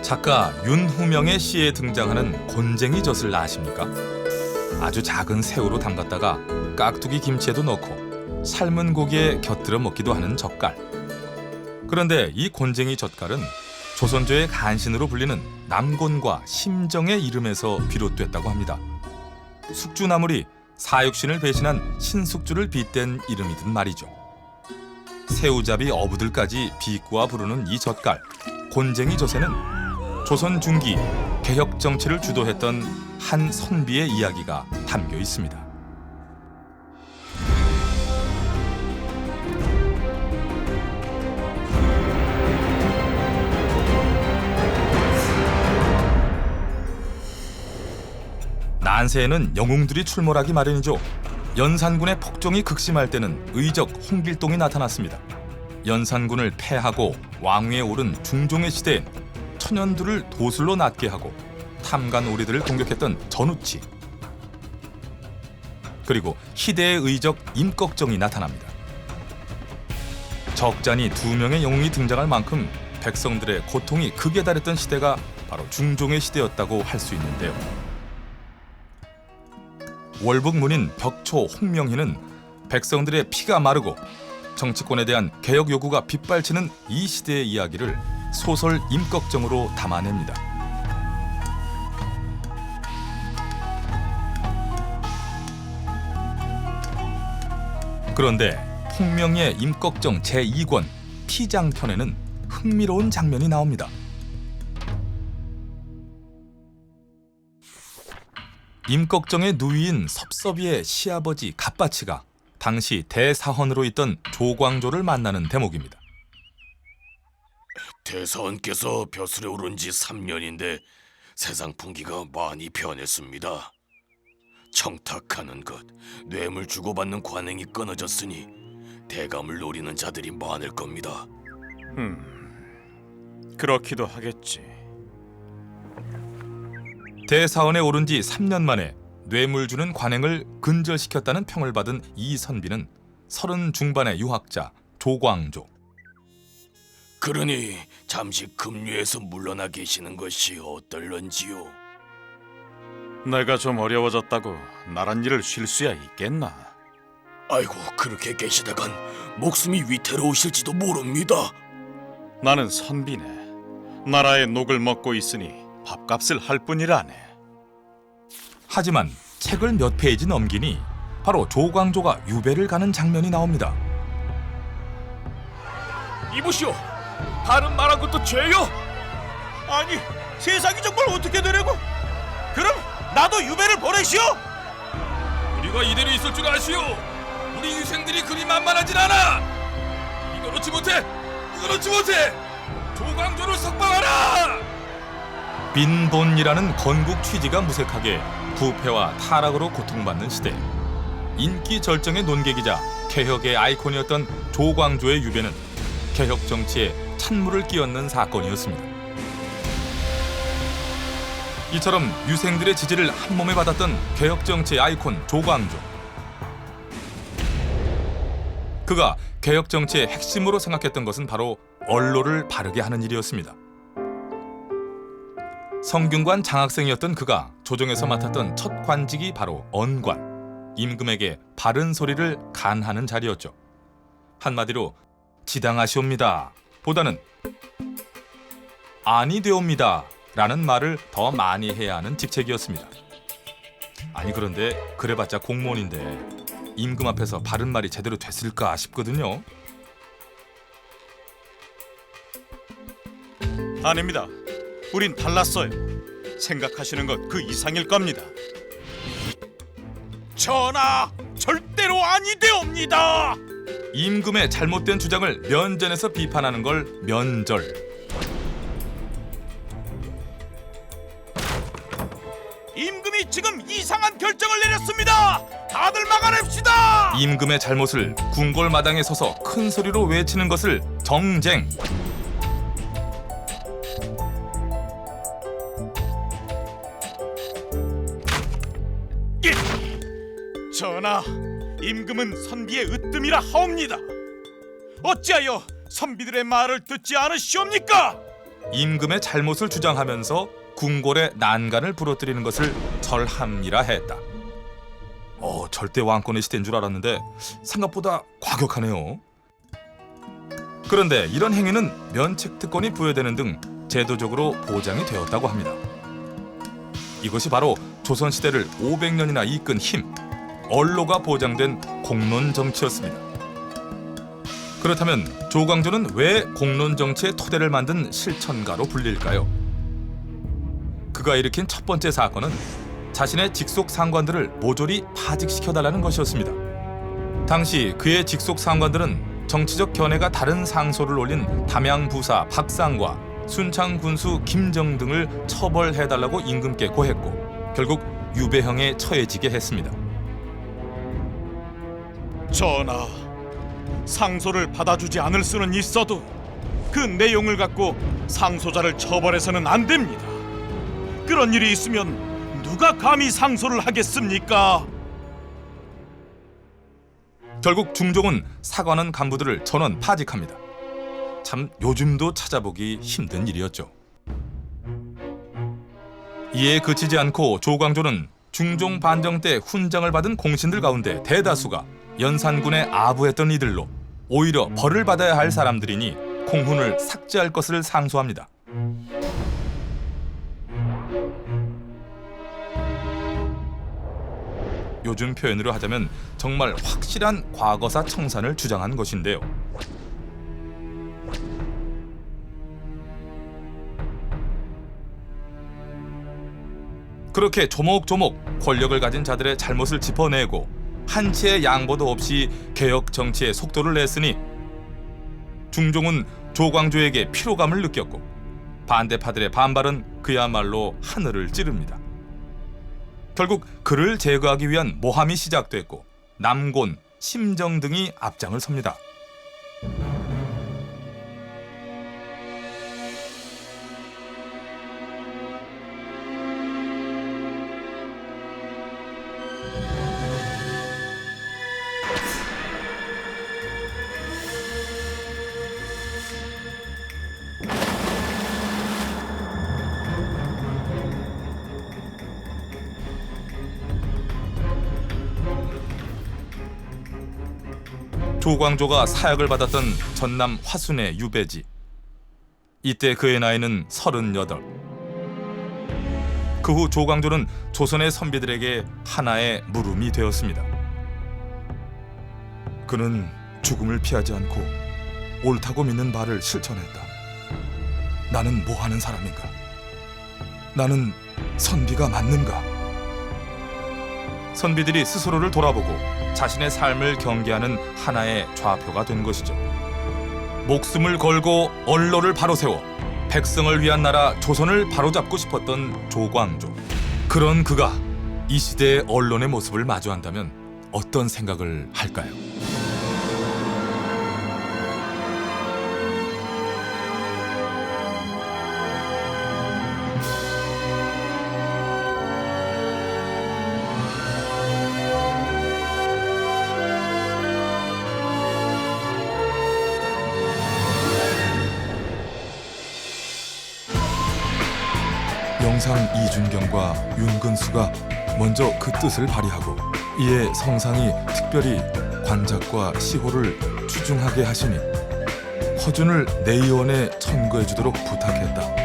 작가 윤후명의 시에 등장하는 곤쟁이 젖을 아십니까? 아주 작은 새우로 담갔다가 깍두기 김치에도 넣고 삶은 고기에 곁들여 먹기도 하는 젓갈. 그런데 이 곤쟁이 젓갈은 조선조의 간신으로 불리는 남곤과 심정의 이름에서 비롯됐다고 합니다. 숙주나물이 사육신을 배신한 신숙주를 빗댄 이름이든 말이죠. 새우잡이 어부들까지 비꼬아 부르는 이 젓갈, 곤쟁이 젓에는 조선 중기 개혁 정치를 주도했던 한 선비의 이야기가 담겨 있습니다. 난세에는 영웅들이 출몰하기 마련이죠. 연산군의 폭정이 극심할 때는 의적 홍길동이 나타났습니다. 연산군을 패하고 왕위에 오른 중종의 시대엔 천연두를 도술로 낫게 하고 탐관 오리들을 공격했던 전우치. 그리고 희대의 의적 임꺽정이 나타납니다. 적잖이 2명의 영웅이 등장할 만큼 백성들의 고통이 극에 달했던 시대가 바로 중종의 시대였다고 할 수 있는데요. 월북문인 벽초 홍명희는 백성들의 피가 마르고 정치권에 대한 개혁 요구가 빗발치는 이 시대의 이야기를 소설 임꺽정으로 담아냅니다. 그런데 홍명희의 임꺽정 제2권 피장편에는 흥미로운 장면이 나옵니다. 임꺽정의 누이인 섭섭이의 시아버지 갑바치가 당시 대사헌으로 있던 조광조를 만나는 대목입니다. 대사원께서 벼슬에 오른 지 3년인데 세상 풍기가 많이 변했습니다. 청탁하는 것, 뇌물 주고받는 관행이 끊어졌으니 대감을 노리는 자들이 많을 겁니다. 그렇기도 하겠지. 대사원에 오른 지 3년 만에 뇌물 주는 관행을 근절시켰다는 평을 받은 이 선비는 30 중반의 유학자 조광조. 그러니 잠시 급류에서 물러나 계시는 것이 어떨런지요? 내가 좀 어려워졌다고 나란 일을 쉴 수야 있겠나? 아이고, 그렇게 계시다간 목숨이 위태로우실지도 모릅니다. 나는 선비네. 나라의 녹을 먹고 있으니 밥값을 할 뿐이라네. 하지만 책을 몇 페이지 넘기니 바로 조광조가 유배를 가는 장면이 나옵니다. 이보시오, 다른 말한 것도 죄요? 아니, 세상이 정말 어떻게 되려고? 그럼 나도 유배를 보내시오. 우리가 이대로 있을 줄 아시오. 우리 유생들이 그리 만만하진 않아. 이거 놓지 못해. 조광조를 석방하라. 빈본이라는 건국 취지가 무색하게 부패와 타락으로 고통받는 시대. 인기 절정의 논객이자 개혁의 아이콘이었던 조광조의 유배는 개혁 정치에 찬물을 끼얹는 사건이었습니다. 이처럼 유생들의 지지를 한몸에 받았던 개혁 정치의 아이콘 조광조. 그가 개혁 정치의 핵심으로 생각했던 것은 바로 언로를 바르게 하는 일이었습니다. 성균관 장학생이었던 그가 조정에서 맡았던 첫 관직이 바로 언관, 임금에게 바른 소리를 간하는 자리였죠. 한마디로 지당하시옵니다 보다는 아니 되옵니다 라는 말을 더 많이 해야 하는 직책이었습니다. 아니 그런데 그래봤자 공무원인데 임금 앞에서 바른 말이 제대로 됐을까 싶거든요. 아닙니다. 우린 달랐어요. 생각하시는 것 그 이상일 겁니다. 전하, 절대로 아니되옵니다. 임금의 잘못된 주장을 면전에서 비판하는 걸 면절. 임금이 지금 이상한 결정을 내렸습니다. 다들 막아냅시다. 임금의 잘못을 궁궐마당에 서서 큰 소리로 외치는 것을 정쟁. 전하, 임금은 선비의 으뜸이라 하옵니다. 어찌하여 선비들의 말을 듣지 않으시옵니까? 임금의 잘못을 주장하면서 궁궐의 난간을 부러뜨리는 것을 절함이라 했다. 절대 왕권의 시대인 줄 알았는데 생각보다 과격하네요. 그런데 이런 행위는 면책특권이 부여되는 등 제도적으로 보장이 되었다고 합니다. 이것이 바로 조선시대를 500년이나 이끈 힘, 언로가 보장된 공론정치였습니다. 그렇다면 조광조는 왜 공론정치의 토대를 만든 실천가로 불릴까요? 그가 일으킨 첫 번째 사건은 자신의 직속 상관들을 모조리 파직시켜달라는 것이었습니다. 당시 그의 직속 상관들은 정치적 견해가 다른 상소를 올린 담양부사 박상과 순창군수 김정 등을 처벌해달라고 임금께 고했고 결국 유배형에 처해지게 했습니다. 전하, 상소를 받아주지 않을 수는 있어도 그 내용을 갖고 상소자를 처벌해서는 안 됩니다. 그런 일이 있으면 누가 감히 상소를 하겠습니까? 결국 중종은 사관원 간부들을 전원 파직합니다. 참 요즘도 찾아보기 힘든 일이었죠. 이에 그치지 않고 조광조는 중종 반정 때 훈장을 받은 공신들 가운데 대다수가 연산군에 아부했던 이들로 오히려 벌을 받아야 할 사람들이니 공훈을 삭제할 것을 상소합니다. 요즘 표현으로 하자면 정말 확실한 과거사 청산을 주장한 것인데요. 그렇게 조목조목 권력을 가진 자들의 잘못을 짚어내고 한치의 양보도 없이 개혁 정치에 속도를 냈으니 중종은 조광조에게 피로감을 느꼈고 반대파들의 반발은 그야말로 하늘을 찌릅니다. 결국 그를 제거하기 위한 모함이 시작됐고 남곤, 심정 등이 앞장을 섭니다. 조광조가 사약을 받았던 전남 화순의 유배지. 이때 그의 나이는 38. 그 후 조광조는 조선의 선비들에게 하나의 물음이 되었습니다. 그는 죽음을 피하지 않고 옳다고 믿는 바를 실천했다. 나는 뭐 하는 사람인가? 나는 선비가 맞는가? 선비들이 스스로를 돌아보고 자신의 삶을 경계하는 하나의 좌표가 된 것이죠. 목숨을 걸고 언로를 바로 세워 백성을 위한 나라 조선을 바로잡고 싶었던 조광조. 그런 그가 이 시대의 언론의 모습을 마주한다면 어떤 생각을 할까요? 영상 이준경과 윤근수가 먼저 그 뜻을 발휘하고 이에 성상이 특별히 관작과 시호를 추중하게 하시니 허준을 내의원에 청구해 주도록 부탁했다.